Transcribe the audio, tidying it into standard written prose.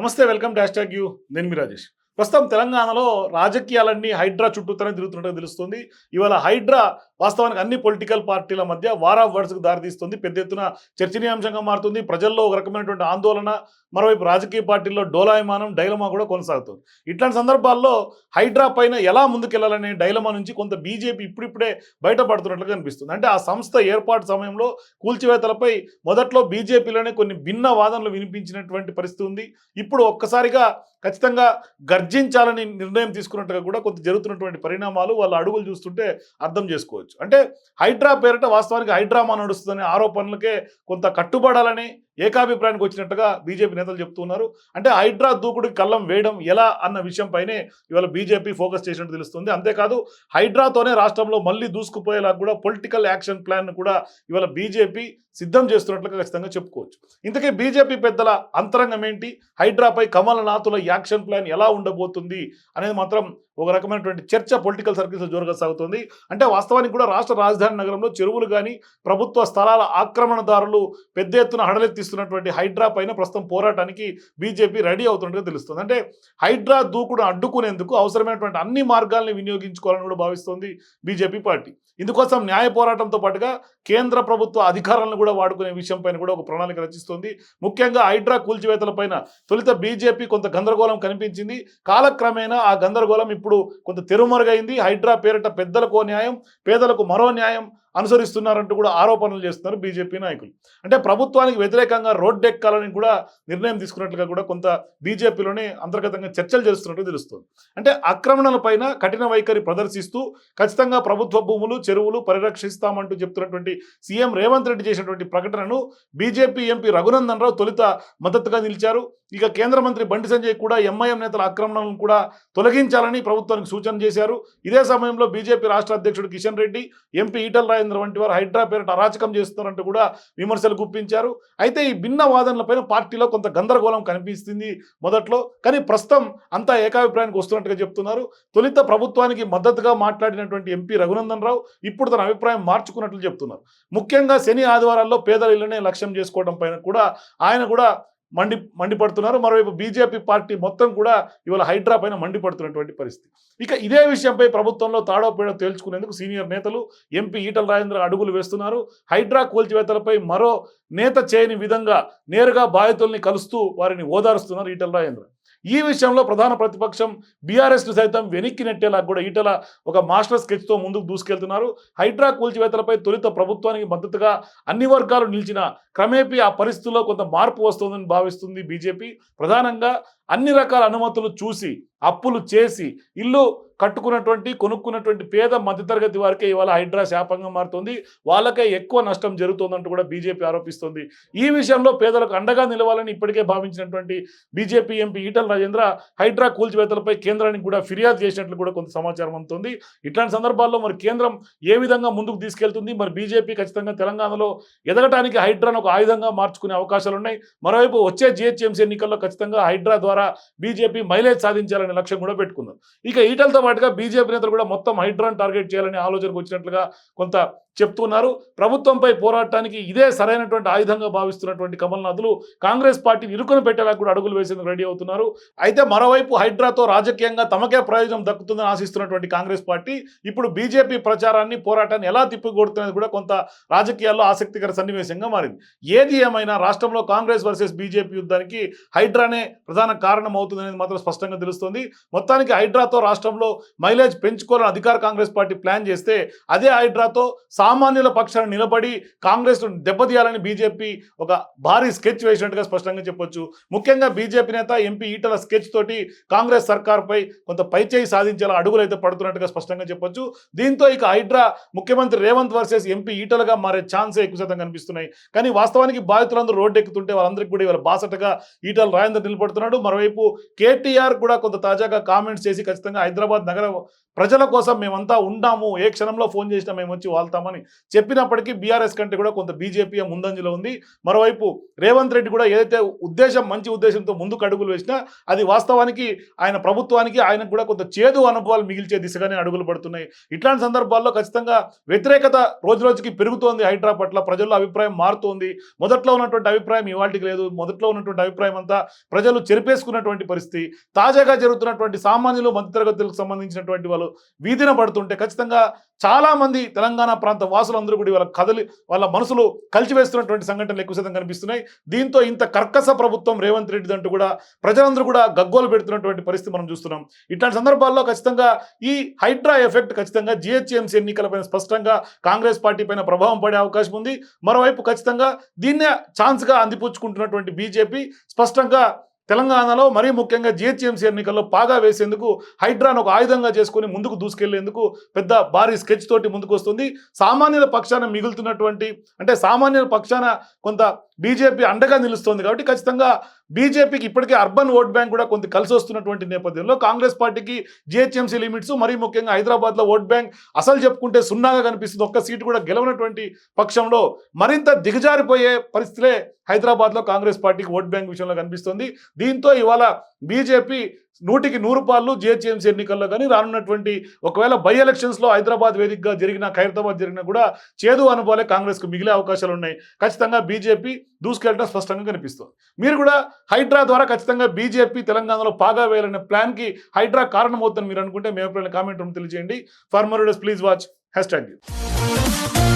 నమస్తే, welcome to hash tag you. నేను మీ రాజేష్. ప్రస్తుతం తెలంగాణలో రాజకీయాలన్నీ హైడ్రా చుట్టూతోనే తిరుగుతున్నట్టు తెలుస్తుంది. ఇవాళ హైడ్రా వాస్తవానికి అన్ని పొలిటికల్ పార్టీల మధ్య వార్ ఆఫ్ వర్డ్స్కు దారితీస్తుంది. పెద్ద ఎత్తున చర్చనీయాంశంగా మారుతుంది. ప్రజల్లో ఒక రకమైనటువంటి ఆందోళన, మరోవైపు రాజకీయ పార్టీల్లో డోలాయమానం, డైలమా కూడా కొనసాగుతుంది. ఇట్లాంటి సందర్భాల్లో హైడ్రా పైన ఎలా ముందుకెళ్లాలనే డైలమా నుంచి కొంత బీజేపీ ఇప్పుడిప్పుడే బయటపడుతున్నట్లుగా కనిపిస్తుంది. అంటే ఆ సంస్థ ఏర్పాటు సమయంలో కూల్చివేతలపై మొదట్లో బీజేపీలోనే కొన్ని భిన్న వాదనలు వినిపించినటువంటి పరిస్థితి ఉంది. ఇప్పుడు ఒక్కసారిగా ఖచ్చితంగా గర్జించాలని నిర్ణయం తీసుకున్నట్టుగా కూడా కొంత జరుగుతున్నటువంటి పరిణామాలు వాళ్ళ అడుగులు చూస్తుంటే అర్థం చేసుకోవచ్చు. అంటే హైడ్రా పేరిట వాస్తవానికి హైడ్రామా నడుస్తుందనే ఆరోపణలకే కొంత కట్టుబడాలని ఏకాభిప్రాయానికి వచ్చినట్టుగా బీజేపీ నేతలు చెప్తున్నారు. అంటే హైడ్రా దూకుడికి కళ్ళం వేయడం ఎలా అన్న విషయంపైనే ఇవాళ బీజేపీ ఫోకస్ చేసినట్టు తెలుస్తుంది. అంతేకాదు హైడ్రాతోనే రాష్ట్రంలో మళ్ళీ దూసుకుపోయేలా కూడా పొలిటికల్ యాక్షన్ ప్లాన్ కూడా ఇవాళ బీజేపీ సిద్ధం చేస్తున్నట్లుగా ఖచ్చితంగా చెప్పుకోవచ్చు. ఇంతకీ బీజేపీ పెద్దల అంతరంగం ఏంటి, హైడ్రాపై కమలనాథుల యాక్షన్ ప్లాన్ ఎలా ఉండబోతుంది అనేది మాత్రం ఒక రకమైనటువంటి చర్చ పొలిటికల్ సర్కిల్స్ జోరుగా సాగుతుంది. అంటే వాస్తవానికి కూడా రాష్ట్ర రాజధాని నగరంలో చెరువులు కానీ ప్రభుత్వ స్థలాల ఆక్రమణదారులు పెద్ద ఎత్తున హడలెత్తిస్తున్నటువంటి హైడ్రా పైన ప్రస్తుతం పోరాటానికి బీజేపీ రెడీ అవుతున్నట్టుగా తెలుస్తుంది. అంటే హైడ్రా దూకుడు అడ్డుకునేందుకు అవసరమైనటువంటి అన్ని మార్గాల్ని వినియోగించుకోవాలని కూడా భావిస్తోంది బీజేపీ పార్టీ. ఇందుకోసం న్యాయ పోరాటంతో పాటుగా కేంద్ర ప్రభుత్వ అధికారాలను కూడా వాడుకునే విషయం పైన కూడా ఒక ప్రణాళిక రచిస్తోంది. ముఖ్యంగా హైడ్రా కూల్చివేతలపైన తొలుత బీజేపీ కొంత గందరగోళం కనిపించింది. కాలక్రమేణా ఆ గందరగోళం ఇప్పుడు కొంత తెరుమరుగైంది. హైడ్రా పేరిట పెద్దలకు న్యాయం, పేదలకు మరో న్యాయం అనుసరిస్తున్నారంటూ కూడా ఆరోపణలు చేస్తున్నారు బీజేపీ నాయకులు. అంటే ప్రభుత్వానికి వ్యతిరేకంగా రోడ్డెక్కాలని కూడా నిర్ణయం తీసుకున్నట్లుగా కూడా కొంత బీజేపీలోనే అంతర్గతంగా చర్చలు చేస్తున్నట్టు తెలుస్తుంది. అంటే ఆక్రమణలపైన కఠిన వైఖరి ప్రదర్శిస్తూ ఖచ్చితంగా ప్రభుత్వ భూములు, చెరువులు పరిరక్షిస్తామంటూ చెప్తున్నటువంటి సీఎం రేవంత్ రెడ్డి చేసినటువంటి ప్రకటనను బీజేపీ ఎంపీ రఘునందన్ రావు తొలుత మద్దతుగా నిలిచారు. ఇక కేంద్ర మంత్రి బండి సంజయ్ కూడా ఎంఐఎం నేతల ఆక్రమణలను కూడా తొలగించాలని ప్రభుత్వానికి సూచన చేశారు. ఇదే సమయంలో బీజేపీ రాష్ట్ర అధ్యక్షుడు కిషన్ రెడ్డి, ఎంపీ ఈటల రాజేంద్ర వంటి వారు హైడ్రా పేరిట అరాచకం చేస్తున్నారంటూ కూడా విమర్శలు గుప్పించారు. అయితే ఈ భిన్న వాదనలపైన పార్టీలో కొంత గందరగోళం కనిపిస్తుంది మొదట్లో, కానీ ప్రస్తుతం అంతా ఏకాభిప్రాయానికి వస్తున్నట్టుగా చెప్తున్నారు. తొలుత ప్రభుత్వానికి మద్దతుగా మాట్లాడినటువంటి ఎంపీ రఘునందన్ రావు ఇప్పుడు తన అభిప్రాయం మార్చుకున్నట్లు చెప్తున్నారు. ముఖ్యంగా శని ఆదివారాల్లో పేదల ఇళ్లనే లక్ష్యం చేసుకోవడం పైన కూడా ఆయన కూడా మండిపడుతున్నారు. మరోవైపు బీజేపీ పార్టీ మొత్తం కూడా ఇవాళ హైడ్రా పైన మండిపడుతున్నటువంటి పరిస్థితి. ఇక ఇదే విషయంపై ప్రభుత్వంలో తాడోపేడో తేల్చుకునేందుకు సీనియర్ నేతలు ఎంపీ ఈటల రాజేంద్ర అడుగులు వేస్తున్నారు. హైడ్రా కూల్చివేతలపై మరో నేత చేయని విధంగా నేరుగా బాధితుల్ని కలుస్తూ వారిని ఓదారుస్తున్నారు ఈటల రాజేంద్ర. ఈ విషయంలో ప్రధాన ప్రతిపక్షం బీఆర్ఎస్ను సైతం వెనక్కి నెట్టేలా కూడా ఈటల ఒక మాస్టర్ స్కెచ్తో ముందుకు దూసుకెళ్తున్నారు. హైడ్రా కూల్చివేతలపై తొలుత ప్రభుత్వానికి మద్దతుగా అన్ని వర్గాలు నిలిచిన క్రమేపీ ఆ పరిస్థితుల్లో కొంత మార్పు వస్తుందని భావిస్తుంది బీజేపీ. ప్రధానంగా అన్ని రకాల అనుమతులు చూసి అప్పులు చేసి ఇల్లు కొనుక్కున్నటువంటి పేద మధ్యతరగతి వారికే ఇవాళ హైడ్రా శాపంగా మారుతుంది. వాళ్ళకే ఎక్కువ నష్టం జరుగుతుందంటూ కూడా బీజేపీ ఆరోపిస్తుంది. ఈ విషయంలో పేదలకు అండగా నిలవాలని ఇప్పటికే భావించినటువంటి బీజేపీ ఎంపీ ఈటల రాజేంద్ర హైడ్రా కూల్చివేతలపై కేంద్రానికి కూడా ఫిర్యాదు చేసినట్లు కూడా కొంత సమాచారం అందుతుంది. ఇట్లాంటి సందర్భాల్లో మరి కేంద్రం ఏ విధంగా ముందుకు తీసుకెళ్తుంది, మరి బీజేపీ ఖచ్చితంగా తెలంగాణలో ఎదగటానికి హైడ్రాను ఒక ఆయుధంగా మార్చుకునే అవకాశాలు ఉన్నాయి. మరోవైపు వచ్చే జీహెచ్ఎంసీ ఎన్నికల్లో ఖచ్చితంగా హైడ్రా ద్వారా బీజేపీ మైలేజ్ సాధించాలనే లక్ష్యం కూడా పెట్టుకుందాం. ఇక ఈటలతో పాటుగా బీజేపీ నేతలు కూడా మొత్తం హైడ్రాను టార్గెట్ చేయాలనే ఆలోచనకు వచ్చినట్లుగా కొంత చెప్తున్నారు. ప్రభుత్వంపై పోరాటానికి ఇదే సరైనటువంటి ఆయుధంగా భావిస్తున్నటువంటి కమల్నాథులు కాంగ్రెస్ పార్టీని ఇరుకుని పెట్టేలా కూడా అడుగులు వేసేందుకు రెడీ అవుతున్నారు. అయితే మరోవైపు హైడ్రాతో రాజకీయంగా తమకే ప్రయోజనం దక్కుతుందని ఆశిస్తున్నటువంటి కాంగ్రెస్ పార్టీ ఇప్పుడు బీజేపీ ప్రచారాన్ని, పోరాటాన్ని ఎలా తిప్పికొడుతున్నది కూడా కొంత రాజకీయాల్లో ఆసక్తికర సన్నివేశంగా మారింది. ఏది ఏమైనా రాష్ట్రంలో కాంగ్రెస్ వర్సెస్ బీజేపీ యుద్ధానికి హైడ్రానే ప్రధాన కారణం అవుతుందనేది మాత్రం స్పష్టంగా తెలుస్తోంది. మొత్తానికి హైడ్రాతో రాష్ట్రంలో మైలేజ్ పెంచుకోవాలని అధికార కాంగ్రెస్ పార్టీ ప్లాన్ చేస్తే అదే హైడ్రాతో సామాన్యుల పక్షాన నిలబడి కాంగ్రెస్ దెబ్బతీయాలని బీజేపీ ఒక భారీ స్కెచ్ వేసినట్టుగా స్పష్టంగా చెప్పొచ్చు. ముఖ్యంగా బీజేపీ నేత ఎంపీ ఈటల స్కెచ్ తోటి కాంగ్రెస్ సర్కార్పై కొంత పైచేయి సాధించేలా అడుగులు అయితే పడుతున్నట్టుగా స్పష్టంగా చెప్పొచ్చు. దీంతో ఇక హైడ్రా ముఖ్యమంత్రి రేవంత్ వర్సెస్ ఎంపీ ఈటలుగా మారే ఛాన్సే ఎక్కువ శాతం కనిపిస్తున్నాయి. కానీ వాస్తవానికి బాధితులందరూ రోడ్డు ఎక్కుతుంటే వాళ్ళందరికీ కూడా ఇవాళ బాసటగా ఈటల రాజేందర్ నిలబడుతున్నాడు. మరోవైపు కేటీఆర్ కూడా కొంత తాజాగా కామెంట్స్ చేసి ఖచ్చితంగా హైదరాబాద్ నగర ప్రజల కోసం మేమంతా ఉంటాము, ఏ క్షణంలో ఫోన్ చేసినా మేము వచ్చి వాళ్తామని చెప్పినప్పటికీ బీఆర్ఎస్ కంటే కూడా కొంత బీజేపీ ముందంజలో ఉంది. మరోవైపు రేవంత్ రెడ్డి కూడా ఏదైతే మంచి ఉద్దేశంతో ముందుకు అడుగులు వేసినా అది వాస్తవానికి ఆయన ప్రభుత్వానికి ఆయనకు కూడా కొంత చేదు అనుభవాలు మిగిల్చే దిశగానే అడుగులు పడుతున్నాయి. ఇట్లాంటి సందర్భాల్లో ఖచ్చితంగా వ్యతిరేకత రోజు రోజుకి పెరుగుతోంది. హైడ్రా పట్ల ప్రజల్లో అభిప్రాయం మారుతోంది. మొదట్లో ఉన్నటువంటి అభిప్రాయం ఇవాళకి లేదు. మొదట్లో ఉన్నటువంటి అభిప్రాయం అంతా ప్రజలు చెరిపేసుకున్నటువంటి పరిస్థితి. తాజాగా జరుగుతున్నటువంటి సామాన్యులు మధ్యతరగతులకు సంబంధించినటువంటి వాళ్ళు వీధిన పడుతుంటే ఖచ్చితంగా చాలా మంది తెలంగాణ ప్రాంత వాసులందరూ కూడా వాళ్ళ మనసులు కలిచివేస్తున్నటువంటి సంఘటనలు ఎక్కువ శాతం కనిపిస్తున్నాయి. దీంతో ఇంత కర్కశ ప్రభుత్వం రేవంత్ రెడ్డి అంటూ కూడా ప్రజలందరూ కూడా గగ్గోలు పెడుతున్నటువంటి పరిస్థితి మనం చూస్తున్నాం. ఇట్లాంటి సందర్భాల్లో ఖచ్చితంగా ఈ హైడ్రా ఎఫెక్ట్ ఖచ్చితంగా జిహెచ్ఎంసీ ఎన్నికలపైన స్పష్టంగా కాంగ్రెస్ పార్టీ పైన ప్రభావం పడే అవకాశం ఉంది. మరోవైపు ఖచ్చితంగా దీన్నే ఛాన్స్గా అందిపుచ్చుకుంటున్నటువంటి బీజేపీ స్పష్టంగా తెలంగాణలో మరీ ముఖ్యంగా జిహెచ్ఎంసీ ఎన్నికల్లో పాగా వేసేందుకు హైడ్రాను ఒక ఆయుధంగా చేసుకుని ముందుకు దూసుకెళ్లేందుకు పెద్ద భారీ స్కెచ్ తోటి ముందుకు వస్తుంది. సామాన్యుల పక్షాన మిగులుతున్నటువంటి సామాన్యుల పక్షాన కొంత బీజేపీ అండగా నిలుస్తుంది. కాబట్టి ఖచ్చితంగా బీజేపీకి ఇప్పటికే అర్బన్ ఓట్ బ్యాంక్ కూడా కొంత కలిసి వస్తున్నటువంటి నేపథ్యంలో కాంగ్రెస్ పార్టీకి జిహెచ్ఎంసీ లిమిట్స్ మరీ ముఖ్యంగా హైదరాబాద్లో ఓట్ బ్యాంక్ అసలు చెప్పుకుంటే సున్నాగా కనిపిస్తుంది. ఒక్క సీటు కూడా గెలవనటువంటి పక్షంలో మరింత దిగజారిపోయే పరిస్థితులే హైదరాబాద్లో కాంగ్రెస్ పార్టీకి ఓట్ బ్యాంక్ విషయంలో కనిపిస్తుంది. దీంతో ఇవాళ బీజేపీ 100కి 100 పాళ్ళు జిహెచ్ఎంసీ ఎన్నికల్లో కానీ రానున్నటువంటి ఒకవేళ బై ఎలక్షన్స్లో హైదరాబాద్ వేదికగా ఖైరతాబాద్ జరిగినా కూడా చేదు అనుభవాలే కాంగ్రెస్కు మిగిలే అవకాశాలు ఉన్నాయి. ఖచ్చితంగా బీజేపీ దూసుకెళ్ళడం స్పష్టంగా కనిపిస్తుంది. మీరు కూడా హైడ్రా ద్వారా ఖచ్చితంగా బీజేపీ తెలంగాణలో పాగా వేయాలనే ప్లాన్కి హైడ్రా కారణమవుతుందని మీరు అనుకుంటే మీ అభిప్రాయాన్ని కామెంట్ రూమ్ తెలియజేయండి. For more videos please watch #.